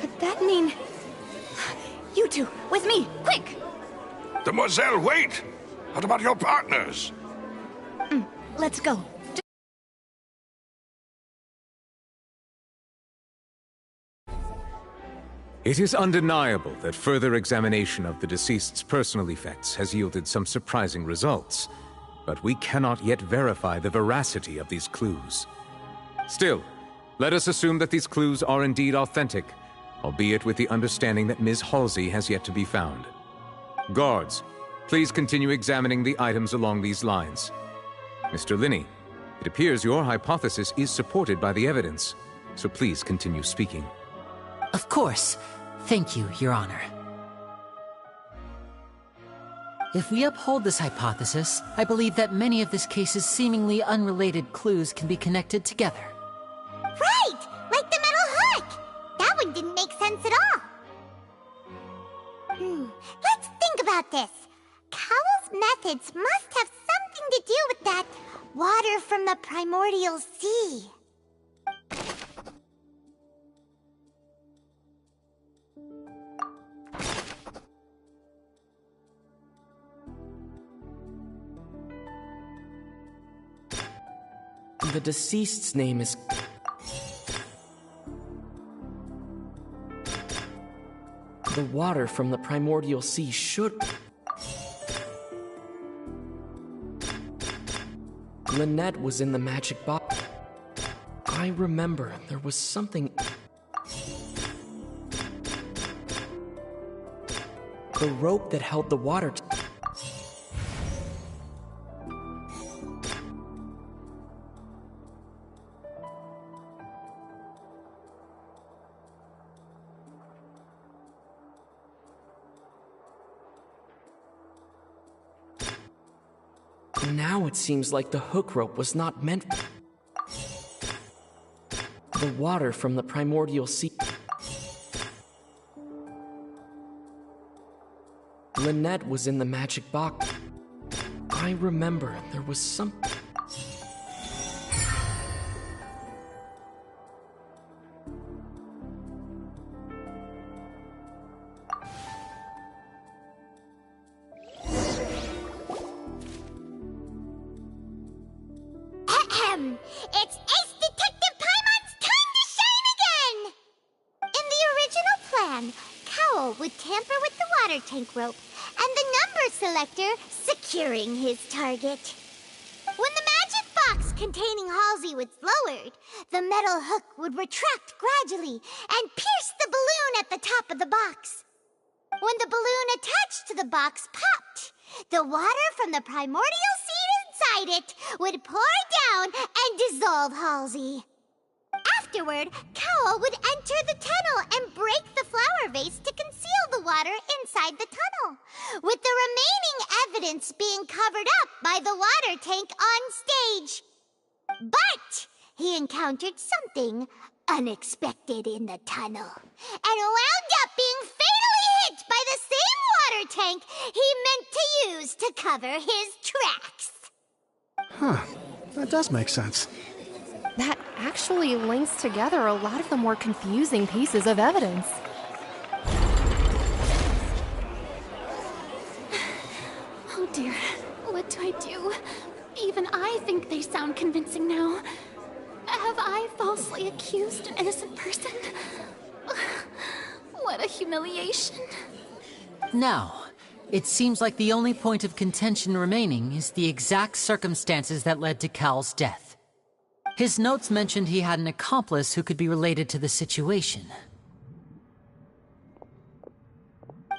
Could that mean... You two, with me, quick! Demoiselle, wait! What about your partners? Let's go. It is undeniable that further examination of the deceased's personal effects has yielded some surprising results, but we cannot yet verify the veracity of these clues. Still, let us assume that these clues are indeed authentic, albeit with the understanding that Ms. Halsey has yet to be found. Guards, please continue examining the items along these lines. Mr. Linney, it appears your hypothesis is supported by the evidence, so please continue speaking. Of course. Thank you, Your Honor. If we uphold this hypothesis, I believe that many of this case's seemingly unrelated clues can be connected together. Right! Like the metal hook! That one didn't make sense at all. Let's think about this. Cowell's methods must have something to do with that water from the primordial sea. The deceased's name is... The water from the primordial sea should... Lynette was in the magic box. I remember there was something... The rope that held the water... Now it seems like the hook rope was not meant... The water from the primordial sea... Lynette was in the magic box. I remember there was some... It's Ace Detective Paimon's time to shine again! In the original plan, Cowell would tamper with the water tank rope and the number selector securing his target. When the magic box containing Halsey was lowered, the metal hook would retract gradually and pierce the balloon at the top of the box. When the balloon attached to the box popped, the water from the primordial seed inside it would pour down and dissolve Halsey. Afterward, Cowell would enter the tunnel and break the flower vase to conceal the water inside the tunnel, with the remaining evidence being covered up by the water tank on stage. But he encountered something unexpected in the tunnel and wound up being fatally hit by the same water tank he meant to use to cover his tracks. Huh. That does make sense. That actually links together a lot of the more confusing pieces of evidence. Oh dear, what do I do? Even I think they sound convincing now. Have I falsely accused an innocent person? What a humiliation. Now, it seems like the only point of contention remaining is the exact circumstances that led to Cal's death. His notes mentioned he had an accomplice who could be related to the situation.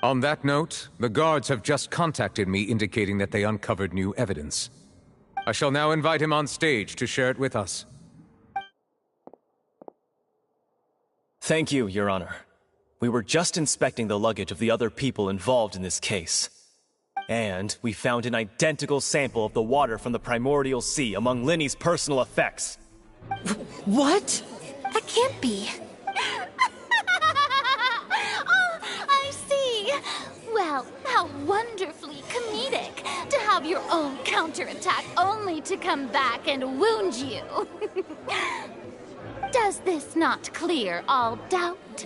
On that note, the guards have just contacted me indicating that they uncovered new evidence. I shall now invite him on stage to share it with us. Thank you, Your Honor. We were just inspecting the luggage of the other people involved in this case. And we found an identical sample of the water from the primordial sea among Linny's personal effects. What? That can't be. Oh, I see. Well, how wonderfully comedic to have your own counterattack only to come back and wound you. Does this not clear all doubt?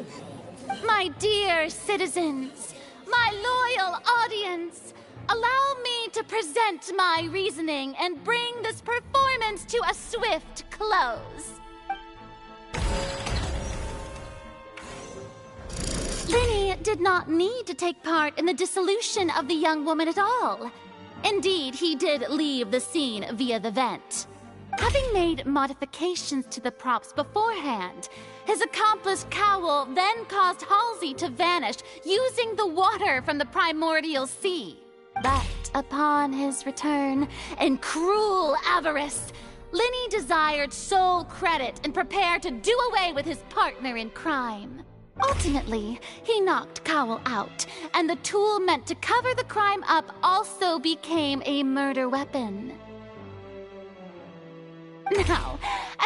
My dear citizens, my loyal audience, allow me to present my reasoning and bring this performance to a swift close. Linny did not need to take part in the dissolution of the young woman at all. Indeed, he did leave the scene via the vent. Having made modifications to the props beforehand, his accomplice Cowl then caused Halsey to vanish using the water from the primordial sea. But upon his return, in cruel avarice, Linny desired sole credit and prepared to do away with his partner in crime. Ultimately, he knocked Cowl out, and the tool meant to cover the crime up also became a murder weapon. Now,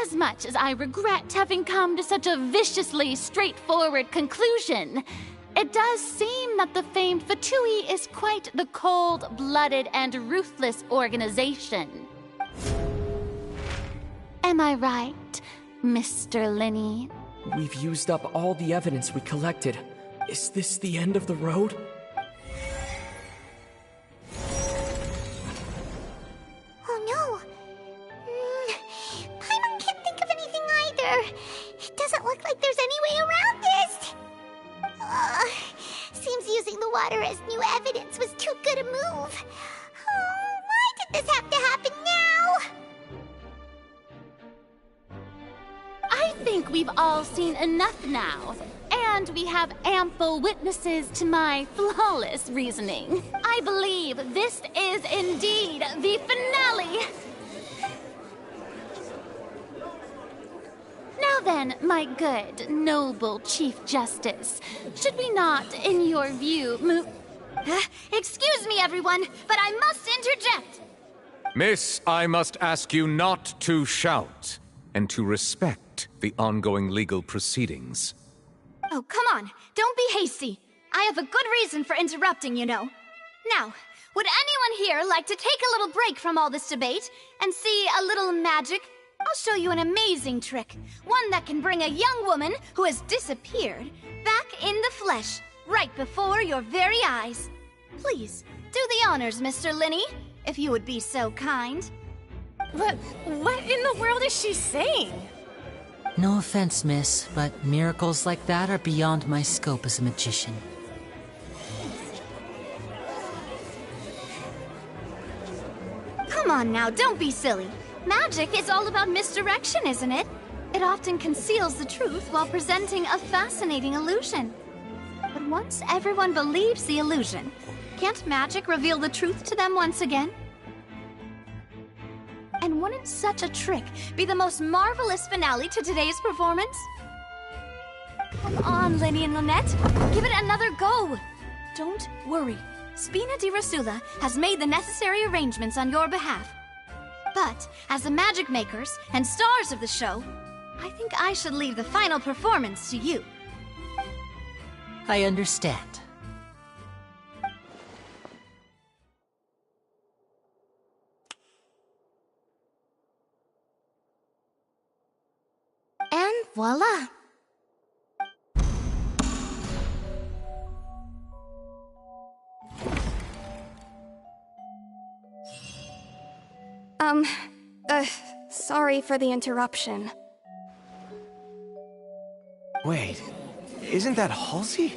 as much as I regret having come to such a viciously straightforward conclusion, it does seem that the famed Fatui is quite the cold-blooded and ruthless organization. Am I right, Mr. Linny? We've used up all the evidence we collected. Is this the end of the road? Oh no. Paimon can't think of anything either. It doesn't look like there's any way around this. Seems using the water as new evidence was too good a move. Why did this have to happen now? I think we've all seen enough now, and we have ample witnesses to my flawless reasoning. I believe this is indeed the finale. Now then, my good, noble Chief Justice, should we not, in your view, move... Excuse me, everyone, but I must interject. Miss, I must ask you not to shout, and to respect the ongoing legal proceedings. Oh, come on. Don't be hasty. I have a good reason for interrupting, you know. Now, would anyone here like to take a little break from all this debate and see a little magic? I'll show you an amazing trick. One that can bring a young woman who has disappeared back in the flesh, right before your very eyes. Please, do the honors, Mr. Linny, if you would be so kind. What in the world is she saying? No offense, miss, but miracles like that are beyond my scope as a magician. Come on now, don't be silly. Magic is all about misdirection, isn't it? It often conceals the truth while presenting a fascinating illusion. But once everyone believes the illusion, can't magic reveal the truth to them once again? And wouldn't such a trick be the most marvelous finale to today's performance? Come on, Linny and Lynette. Give it another go. Don't worry. Spina di Rasula has made the necessary arrangements on your behalf. But, as the magic makers and stars of the show, I think I should leave the final performance to you. I understand. And voila! Sorry for the interruption. Wait, isn't that Halsey?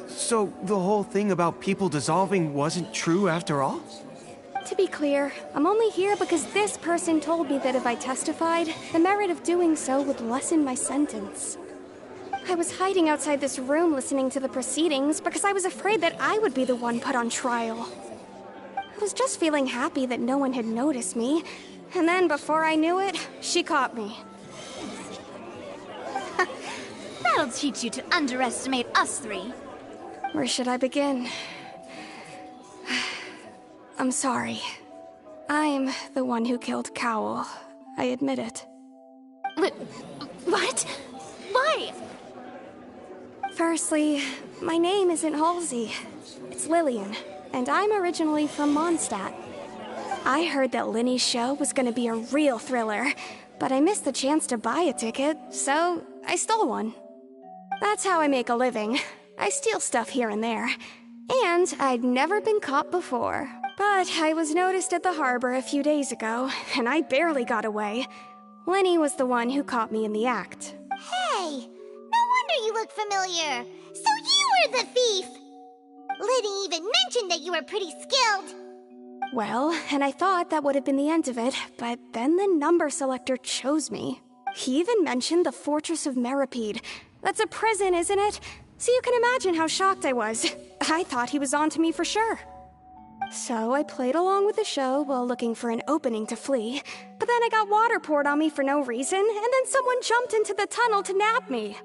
So the whole thing about people dissolving wasn't true after all? To be clear, I'm only here because this person told me that if I testified, the merit of doing so would lessen my sentence. I was hiding outside this room listening to the proceedings because I was afraid that I would be the one put on trial. I was just feeling happy that no one had noticed me, and then before I knew it, she caught me. That'll teach you to underestimate us three. Where should I begin? I'm sorry. I'm the one who killed Cowl. I admit it. What? Why? Firstly, my name isn't Halsey. It's Lillian, and I'm originally from Mondstadt. I heard that Linny's show was gonna be a real thriller, but I missed the chance to buy a ticket, so I stole one. That's how I make a living. I steal stuff here and there. And I'd never been caught before. But I was noticed at the harbor a few days ago, and I barely got away. Lenny was the one who caught me in the act. Hey, no wonder you look familiar. So you were the thief! Liddy even mentioned that you were pretty skilled. Well, and I thought that would have been the end of it, but then the number selector chose me. He even mentioned the Fortress of Meripede. That's a prison, isn't it? So you can imagine how shocked I was. I thought he was onto me for sure. So I played along with the show while looking for an opening to flee, but then I got water poured on me for no reason, and then someone jumped into the tunnel to nab me.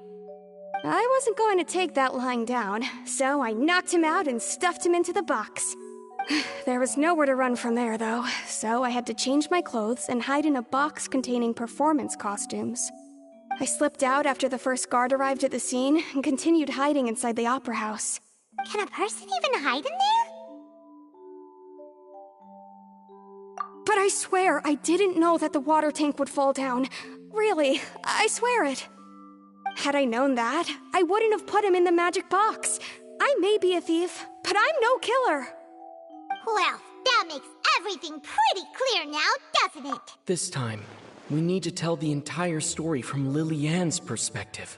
I wasn't going to take that lying down, so I knocked him out and stuffed him into the box. There was nowhere to run from there, though, so I had to change my clothes and hide in a box containing performance costumes. I slipped out after the first guard arrived at the scene and continued hiding inside the opera house. Can a person even hide in there? But I swear I didn't know that the water tank would fall down. Really, I swear it. Had I known that, I wouldn't have put him in the magic box. I may be a thief, but I'm no killer. Well, that makes everything pretty clear now, doesn't it? This time, we need to tell the entire story from Lily-Ann's perspective.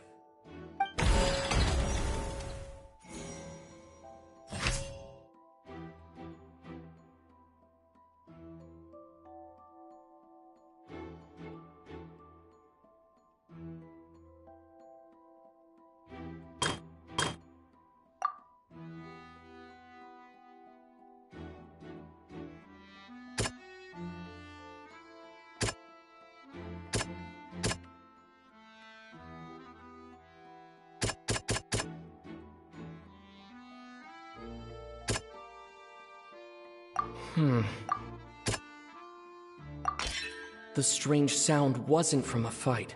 The strange sound wasn't from a fight.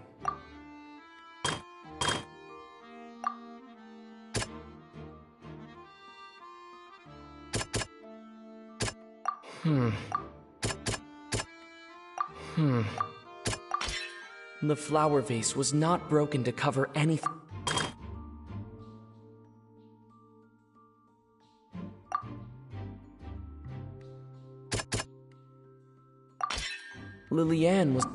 The flower vase was not broken to cover anything. Lily-Ann was... And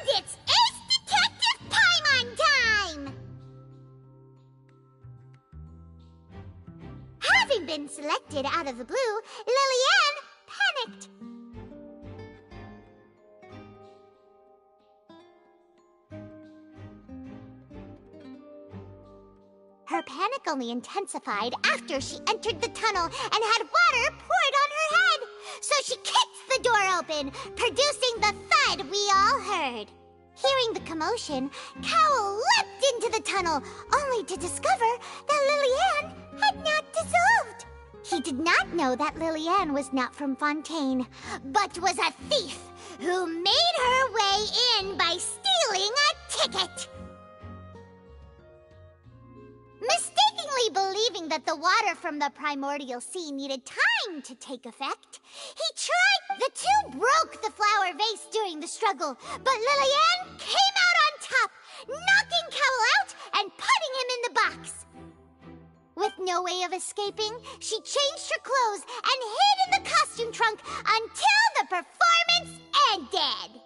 it's Ace Detective Paimon time! Having been selected out of the blue, Lily-Ann panicked. Her panic only intensified after she entered the tunnel and had water poured on her head. So she kicked the door open, producing the thud we all heard. Hearing the commotion, Cowl leapt into the tunnel, only to discover that Lily-Ann had not dissolved. He did not know that Lily-Ann was not from Fontaine, but was a thief who made her way in by stealing a ticket. Mistakenly believing that the water from the primordial sea needed time to take effect, he tried. The two broke the flower vase during the struggle, but Lily-Ann came out on top, knocking Cowl out and putting him in the box. With no way of escaping, she changed her clothes and hid in the costume trunk until the performance ended.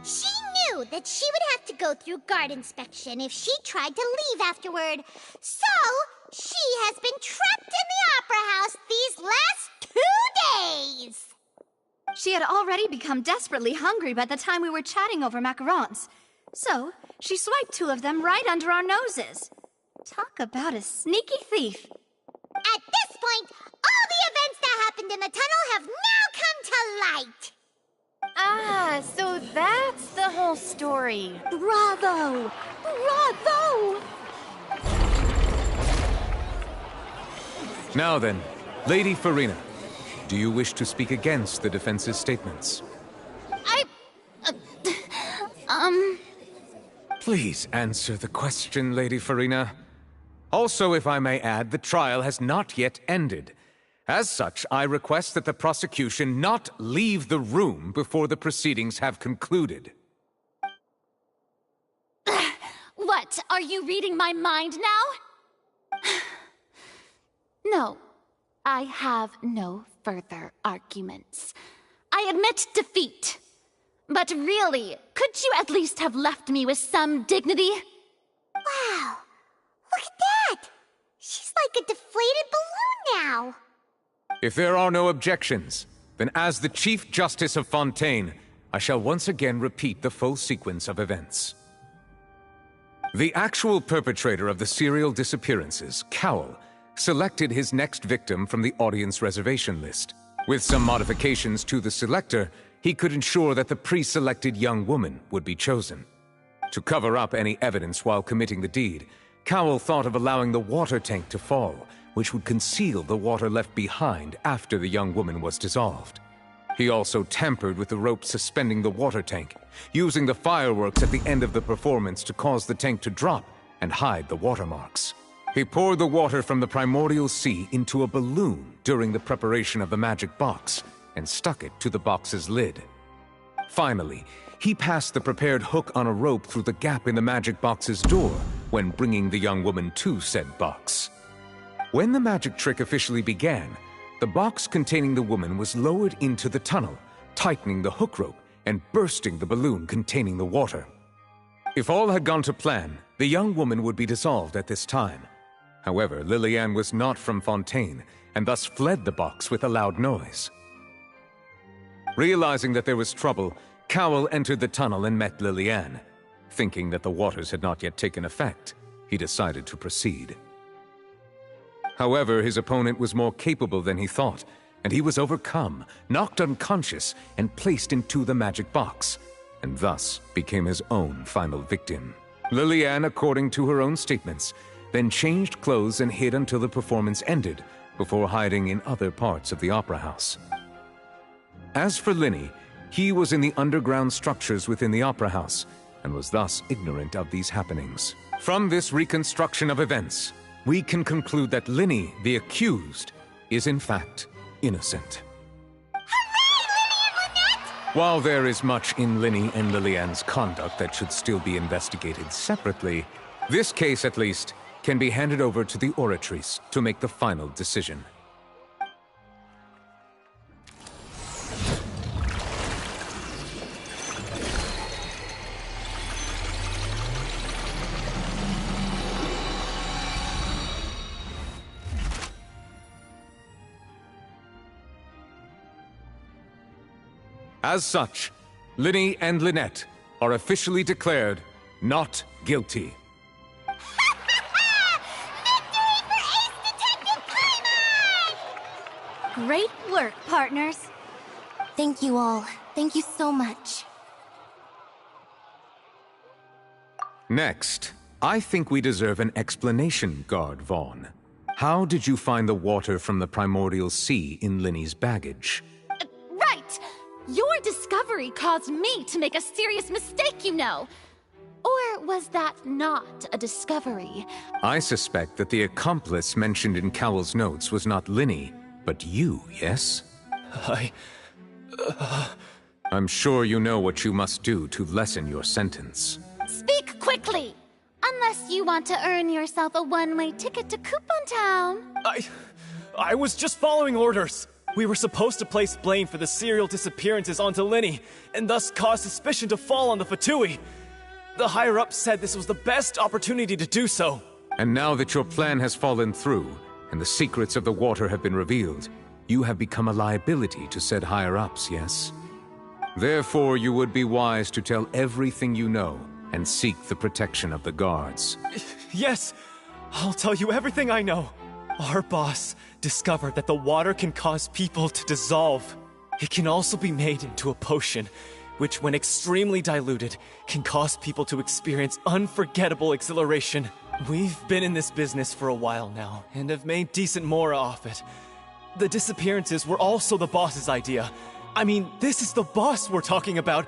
She knew that she would have to go through guard inspection if she tried to leave afterward. So, she has been trapped in the opera house these last 2 days. She had already become desperately hungry by the time we were chatting over macarons. So, she swiped 2 of them right under our noses. Talk about a sneaky thief. At this point, all the events that happened in the tunnel have now come to light. Ah, so that's the whole story. Bravo! Bravo! Now then, Lady Farina, do you wish to speak against the defense's statements? Please answer the question, Lady Farina. Also, if I may add, the trial has not yet ended. As such, I request that the prosecution not leave the room before the proceedings have concluded. What? Are you reading my mind now? No, I have no further arguments. I admit defeat. But really, could you at least have left me with some dignity? Wow, look at that! She's like a deflated balloon now. If there are no objections, then as the Chief Justice of Fontaine, I shall once again repeat the full sequence of events. The actual perpetrator of the serial disappearances, Cowell, selected his next victim from the audience reservation list. With some modifications to the selector, he could ensure that the pre-selected young woman would be chosen. To cover up any evidence while committing the deed, Cowell thought of allowing the water tank to fall, which would conceal the water left behind after the young woman was dissolved. He also tampered with the rope suspending the water tank, using the fireworks at the end of the performance to cause the tank to drop and hide the watermarks. He poured the water from the primordial sea into a balloon during the preparation of the magic box and stuck it to the box's lid. Finally, he passed the prepared hook on a rope through the gap in the magic box's door when bringing the young woman to said box. When the magic trick officially began, the box containing the woman was lowered into the tunnel, tightening the hook rope and bursting the balloon containing the water. If all had gone to plan, the young woman would be dissolved at this time. However, Liliane was not from Fontaine, and thus fled the box with a loud noise. Realizing that there was trouble, Cowell entered the tunnel and met Liliane. Thinking that the waters had not yet taken effect, he decided to proceed. However, his opponent was more capable than he thought, and he was overcome, knocked unconscious, and placed into the magic box, and thus became his own final victim. Liliane, according to her own statements, then changed clothes and hid until the performance ended, before hiding in other parts of the opera house. As for Linny, he was in the underground structures within the opera house, and was thus ignorant of these happenings. From this reconstruction of events, we can conclude that Linny, the accused, is in fact innocent. While there is much in Linny and Liliane's conduct that should still be investigated separately, this case, at least, can be handed over to the Oratrice to make the final decision. As such, Linny and Lynette are officially declared not guilty. Great work, partners. Thank you all. Thank you so much. Next, I think we deserve an explanation, Guard Vaughn. How did you find the water from the primordial sea in Linny's baggage? Right! Your discovery caused me to make a serious mistake, you know. Or was that not a discovery? I suspect that the accomplice mentioned in Cowell's notes was not Linny, but you, yes? I'm sure you know what you must do to lessen your sentence. Speak quickly! Unless you want to earn yourself a one-way ticket to Coupon Town. I was just following orders. We were supposed to place blame for the serial disappearances onto Linny, and thus cause suspicion to fall on the Fatui. The higher-ups said this was the best opportunity to do so. And now that your plan has fallen through, and the secrets of the water have been revealed, you have become a liability to said higher-ups, yes? Therefore, you would be wise to tell everything you know, and seek the protection of the guards. Yes, I'll tell you everything I know. Our boss discovered that the water can cause people to dissolve. It can also be made into a potion, which when extremely diluted, can cause people to experience unforgettable exhilaration. We've been in this business for a while now, and have made decent mora off it. The disappearances were also the boss's idea. I mean, this is the boss we're talking about.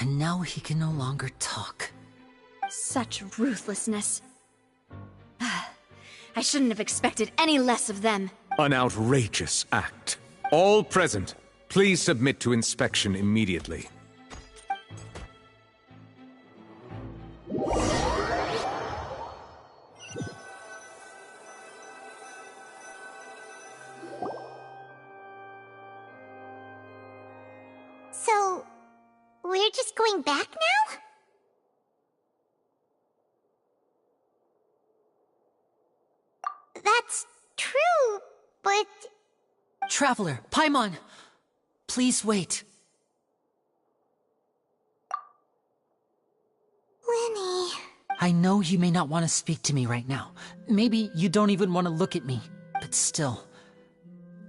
And now he can no longer talk. Such ruthlessness. I shouldn't have expected any less of them. An outrageous act. All present, please submit to inspection immediately. So, we're just going back now? That's true, but... Traveler, Paimon! Please wait. Lenny... I know you may not want to speak to me right now. Maybe you don't even want to look at me. But still,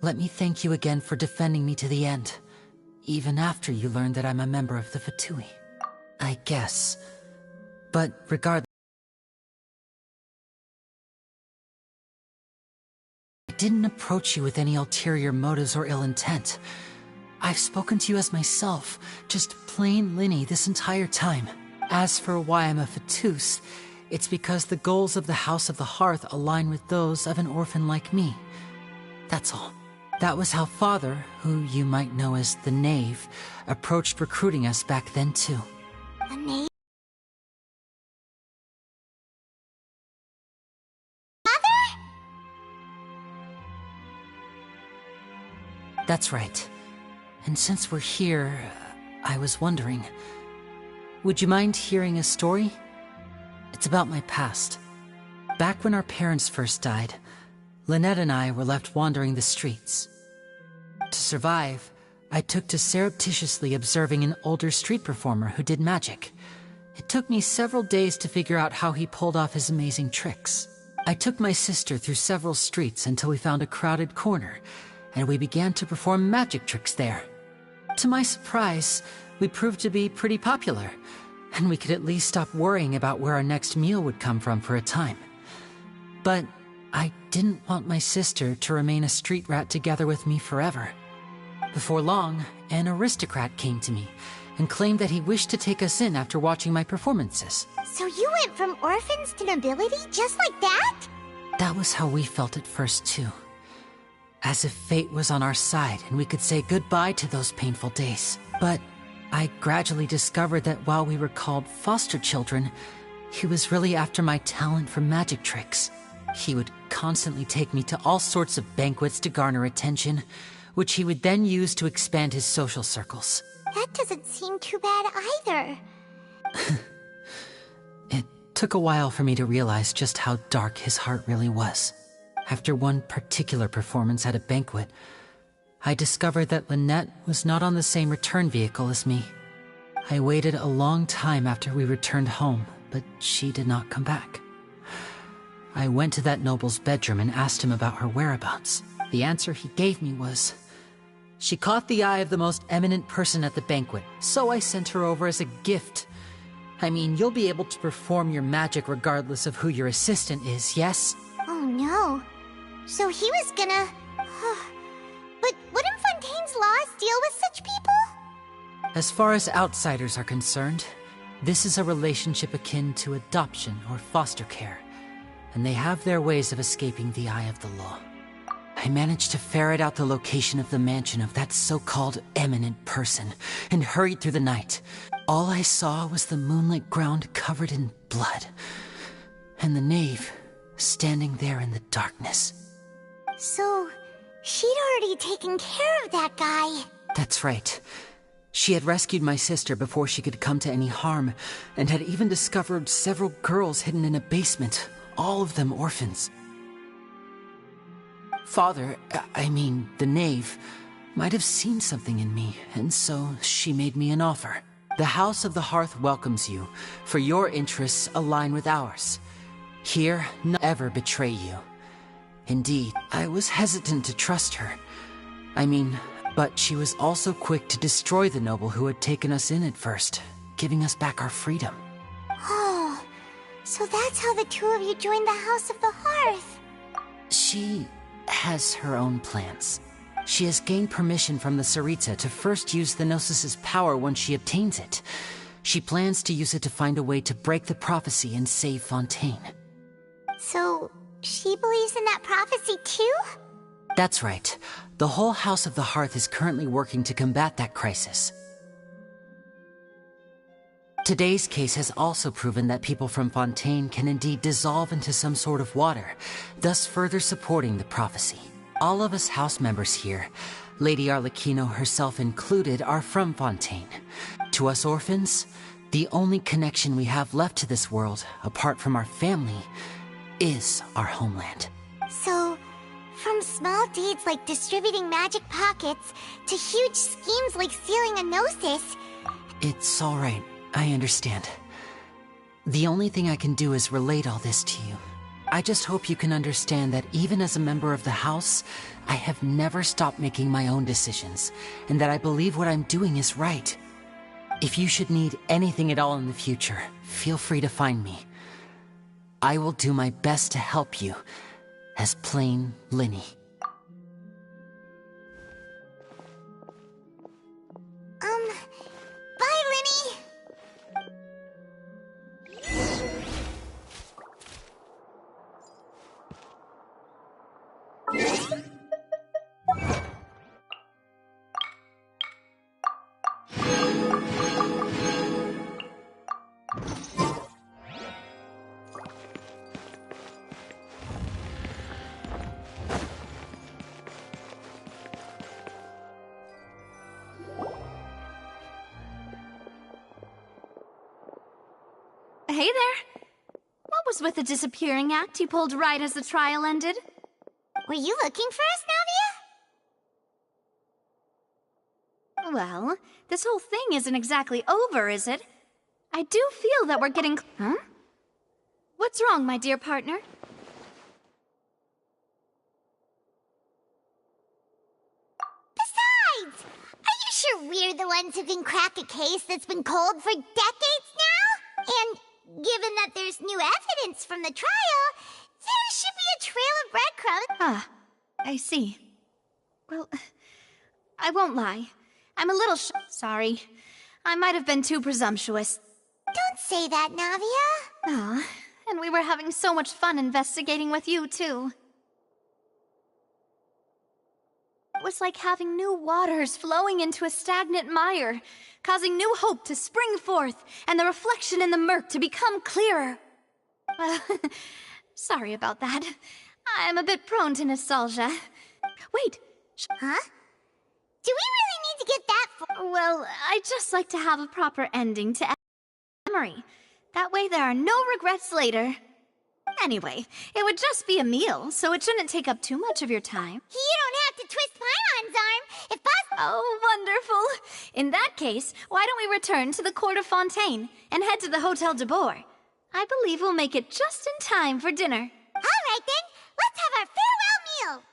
let me thank you again for defending me to the end. Even after you learned that I'm a member of the Fatui. I guess. But regardless... I didn't approach you with any ulterior motives or ill intent. I've spoken to you as myself, just plain Linny this entire time. As for why I'm a Fatus, it's because the goals of the House of the Hearth align with those of an orphan like me. That's all. That was how Father, who you might know as the Knave, approached recruiting us back then too. The Knave? Father? That's right. And since we're here, I was wondering, would you mind hearing a story? It's about my past. Back when our parents first died, Lynette and I were left wandering the streets. To survive, I took to surreptitiously observing an older street performer who did magic. It took me several days to figure out how he pulled off his amazing tricks. I took my sister through several streets until we found a crowded corner, and we began to perform magic tricks there. To my surprise, we proved to be pretty popular, and we could at least stop worrying about where our next meal would come from for a time. But I didn't want my sister to remain a street rat together with me forever. Before long, an aristocrat came to me and claimed that he wished to take us in after watching my performances. So you went from orphans to nobility just like that? That was how we felt at first too. As if fate was on our side and we could say goodbye to those painful days. But I gradually discovered that while we were called foster children, he was really after my talent for magic tricks. He would constantly take me to all sorts of banquets to garner attention, which he would then use to expand his social circles. That doesn't seem too bad either. It took a while for me to realize just how dark his heart really was. After one particular performance at a banquet, I discovered that Lynette was not on the same return vehicle as me. I waited a long time after we returned home, but she did not come back. I went to that noble's bedroom and asked him about her whereabouts. The answer he gave me was, she caught the eye of the most eminent person at the banquet, so I sent her over as a gift. I mean, you'll be able to perform your magic regardless of who your assistant is, yes? Oh no. So he was gonna... But wouldn't Fontaine's laws deal with such people? As far as outsiders are concerned, this is a relationship akin to adoption or foster care, and they have their ways of escaping the eye of the law. I managed to ferret out the location of the mansion of that so-called eminent person, and hurried through the night. All I saw was the moonlit ground covered in blood, and the knave standing there in the darkness. So, she'd already taken care of that guy. That's right. She had rescued my sister before she could come to any harm, and had even discovered several girls hidden in a basement, all of them orphans. Father, I mean, the knave, might have seen something in me, and so she made me an offer. The House of the Hearth welcomes you, for your interests align with ours. Here, none ever betray you. Indeed, I was hesitant to trust her. But she was also quick to destroy the noble who had taken us in at first, giving us back our freedom. Oh, so that's how the two of you joined the House of the Hearth. She has her own plans. She has gained permission from the Sarita to first use the Gnosis's power once she obtains it. She plans to use it to find a way to break the prophecy and save Fontaine. So, she believes in that prophecy too? That's right. The whole House of the Hearth is currently working to combat that crisis. Today's case has also proven that people from Fontaine can indeed dissolve into some sort of water, thus further supporting the prophecy. All of us house members here, Lady Arlecchino herself included, are from Fontaine. To us orphans, the only connection we have left to this world, apart from our family, is our homeland. So, from small deeds like distributing magic pockets to huge schemes like sealing a gnosis... It's all right. I understand. The only thing I can do is relate all this to you. I just hope you can understand that even as a member of the House, I have never stopped making my own decisions, and that I believe what I'm doing is right. If you should need anything at all in the future, feel free to find me. I will do my best to help you, as plain Linny. Bye, Linny! Hey there. What was with the disappearing act you pulled right as the trial ended? Were you looking for us, Navia? Well, this whole thing isn't exactly over, is it? I do feel that we're getting... Huh? What's wrong, my dear partner? Besides, are you sure we're the ones who can crack a case that's been cold for decades now? And given that there's new evidence from the trial, there should be a trail of breadcrumbs. Ah, I see. Well, I won't lie. I'm a little sorry. I might have been too presumptuous. Don't say that, Navia. Ah, and we were having so much fun investigating with you, too. It was like having new waters flowing into a stagnant mire, causing new hope to spring forth, and the reflection in the murk to become clearer. Sorry about that. I'm a bit prone to nostalgia. Wait. Huh? Do we really need to get that far? Well, I'd just like to have a proper ending to memory. That way there are no regrets later. Anyway, it would just be a meal, so it shouldn't take up too much of your time. You don't have to twist Paimon's arm if possible. Oh, wonderful. In that case, why don't we return to the court of Fontaine and head to the Hotel de Boer? I believe we'll make it just in time for dinner. All right, then. Let's have our farewell meal.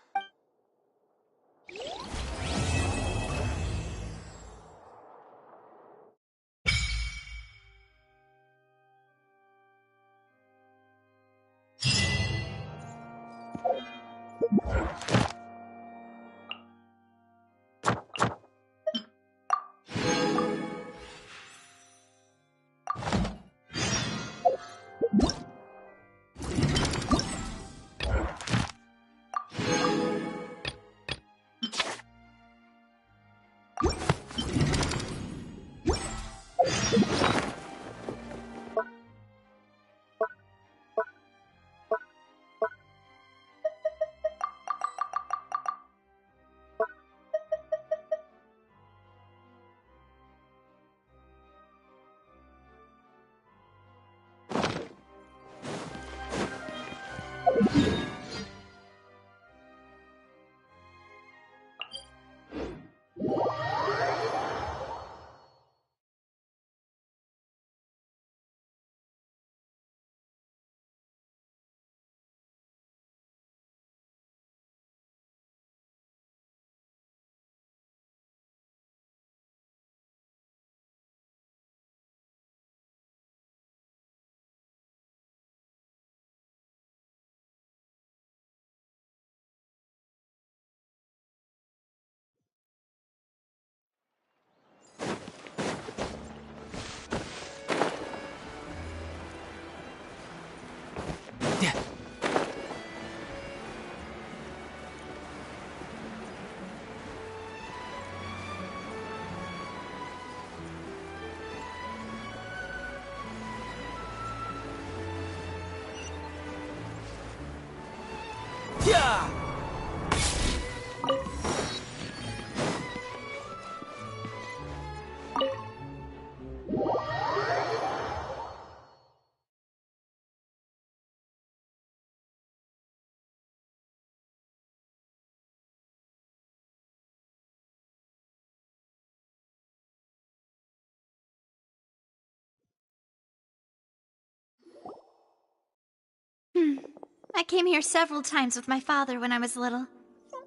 I came here several times with my father when I was little,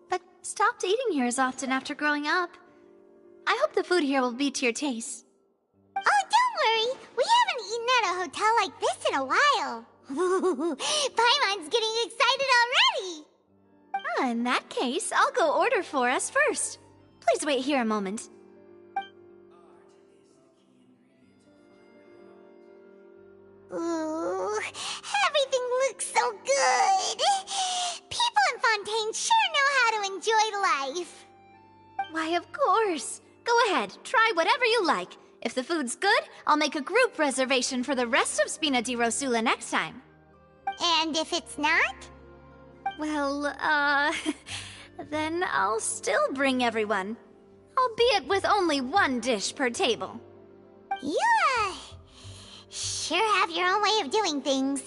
but stopped eating here as often after growing up. I hope the food here will be to your taste. Oh, don't worry. We haven't eaten at a hotel like this in a while. Paimon's getting excited already. In that case, I'll go order for us first. Please wait here a moment. Ooh, everything looks so good. People in Fontaine sure know how to enjoy life. Why, of course. Go ahead, try whatever you like. If the food's good, I'll make a group reservation for the rest of Spina di Rosula next time. And if it's not? Well, then I'll still bring everyone. Albeit with only one dish per table. You, sure have your own way of doing things.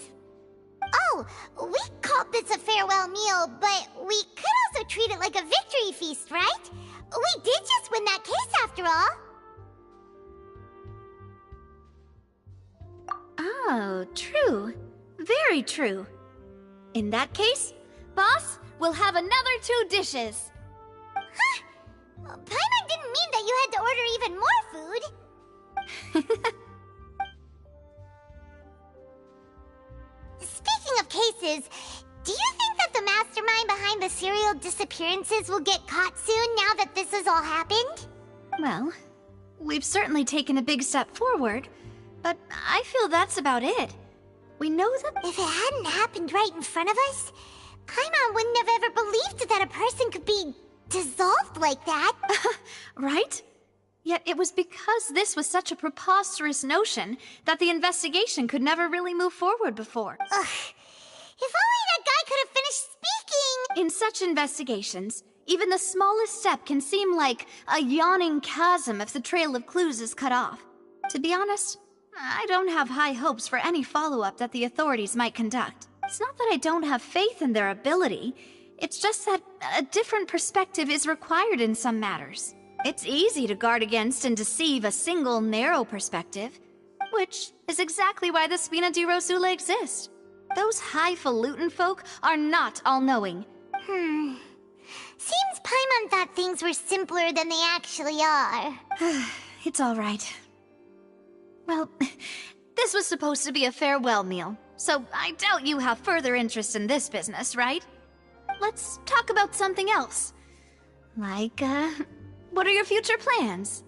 Oh, we called this a farewell meal, but we could also treat it like a victory feast, right? We did just win that case after all. Oh, true. Very true. In that case, boss, we'll have another 2 dishes. Huh? Paimon didn't mean that you had to order even more food. Speaking of cases, do you think that the mastermind behind the serial disappearances will get caught soon now that this has all happened? Well, we've certainly taken a big step forward, but I feel that's about it. We know that if it hadn't happened right in front of us, Paimon wouldn't have ever believed that a person could be dissolved like that. Right? Yet it was because this was such a preposterous notion that the investigation could never really move forward before. Ugh. If only that guy could have finished speaking! In such investigations, even the smallest step can seem like a yawning chasm if the trail of clues is cut off. To be honest, I don't have high hopes for any follow-up that the authorities might conduct. It's not that I don't have faith in their ability, it's just that a different perspective is required in some matters. It's easy to guard against and deceive a single narrow perspective, which is exactly why the Spina di Rosula exist. Those highfalutin folk are not all-knowing. Seems Paimon thought things were simpler than they actually are. It's all right. Well, this was supposed to be a farewell meal, so I doubt you have further interest in this business, right? Let's talk about something else. Like, what are your future plans?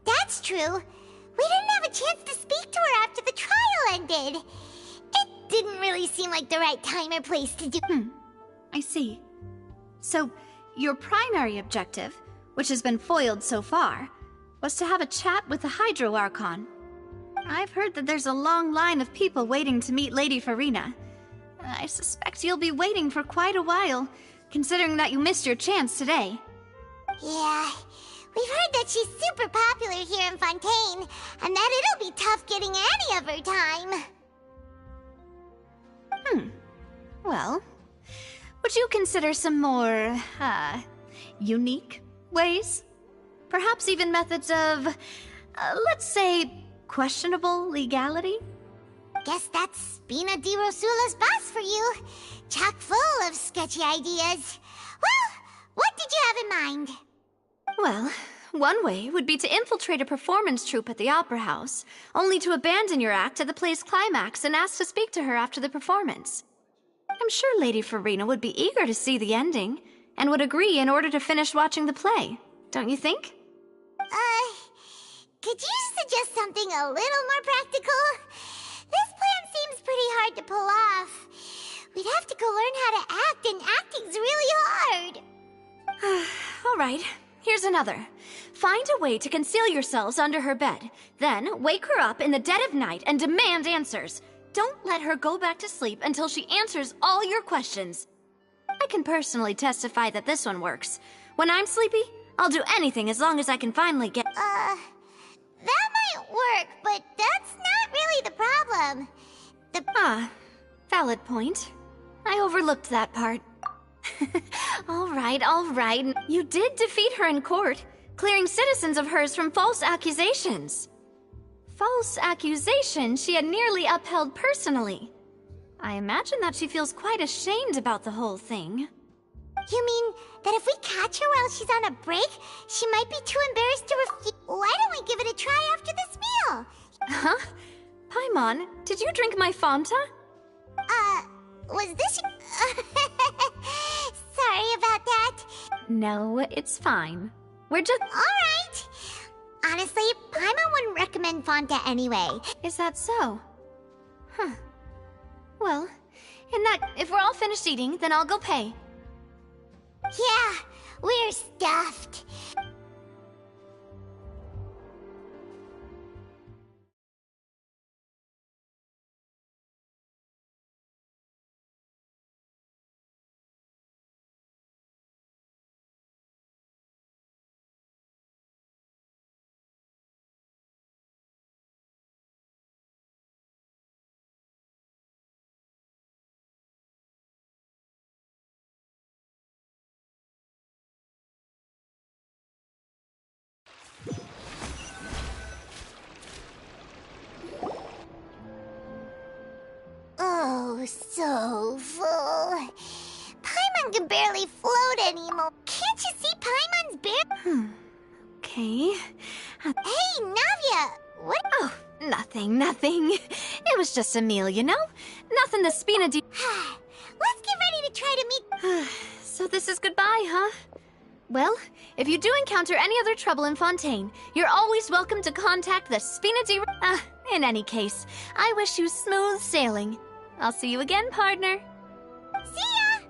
That's true. We didn't have a chance to speak to her after the trial ended. It didn't really seem like the right time or place to do— I see. So, your primary objective, which has been foiled so far, was to have a chat with the Hydro Archon. I've heard that there's a long line of people waiting to meet Lady Farina. I suspect you'll be waiting for quite a while, considering that you missed your chance today. Yeah, we've heard that she's super popular here in Fontaine, and that it'll be tough getting any of her time. Well, would you consider some more, unique ways? Perhaps even methods of, let's say, questionable legality? Guess that's Spina di Rosula's boss for you. Chock full of sketchy ideas. Well, what did you have in mind? Well, one way would be to infiltrate a performance troupe at the Opera House, only to abandon your act at the play's climax and ask to speak to her after the performance. I'm sure Lady Farina would be eager to see the ending, and would agree in order to finish watching the play, don't you think? Could you suggest something a little more practical? This plan seems pretty hard to pull off. We'd have to go learn how to act, and acting's really hard. All right, here's another. Find a way to conceal yourselves under her bed. Then wake her up in the dead of night and demand answers. Don't let her go back to sleep until she answers all your questions. I can personally testify that this one works. When I'm sleepy, I'll do anything as long as I can finally get— That might work, but that's not really the problem. Valid point. I overlooked that part. All right. You did defeat her in court, clearing citizens of hers from false accusations. false accusation she had nearly upheld personally. I imagine that she feels quite ashamed about the whole thing. You mean that if we catch her while she's on a break, she might be too embarrassed to refuse? Why don't we give it a try after this meal? Huh? Paimon, did you drink my Fanta? Was this... Sorry about that. No, it's fine. We're just... Alright. Honestly, Paimon wouldn't recommend Fonta anyway. Is that so? Huh. Well, if we're all finished eating, then I'll go pay. Yeah, we're stuffed. Oh, so full. Paimon can barely float anymore. Can't you see Paimon's bare... Okay. Hey, Navia! What? Oh, nothing. It was just a meal, you know? Nothing to Spina do. Let's get ready to try to meet... So this is goodbye, huh? Well, if you do encounter any other trouble in Fontaine, you're always welcome to contact the Spina di... in any case, I wish you smooth sailing. I'll see you again, partner. See ya!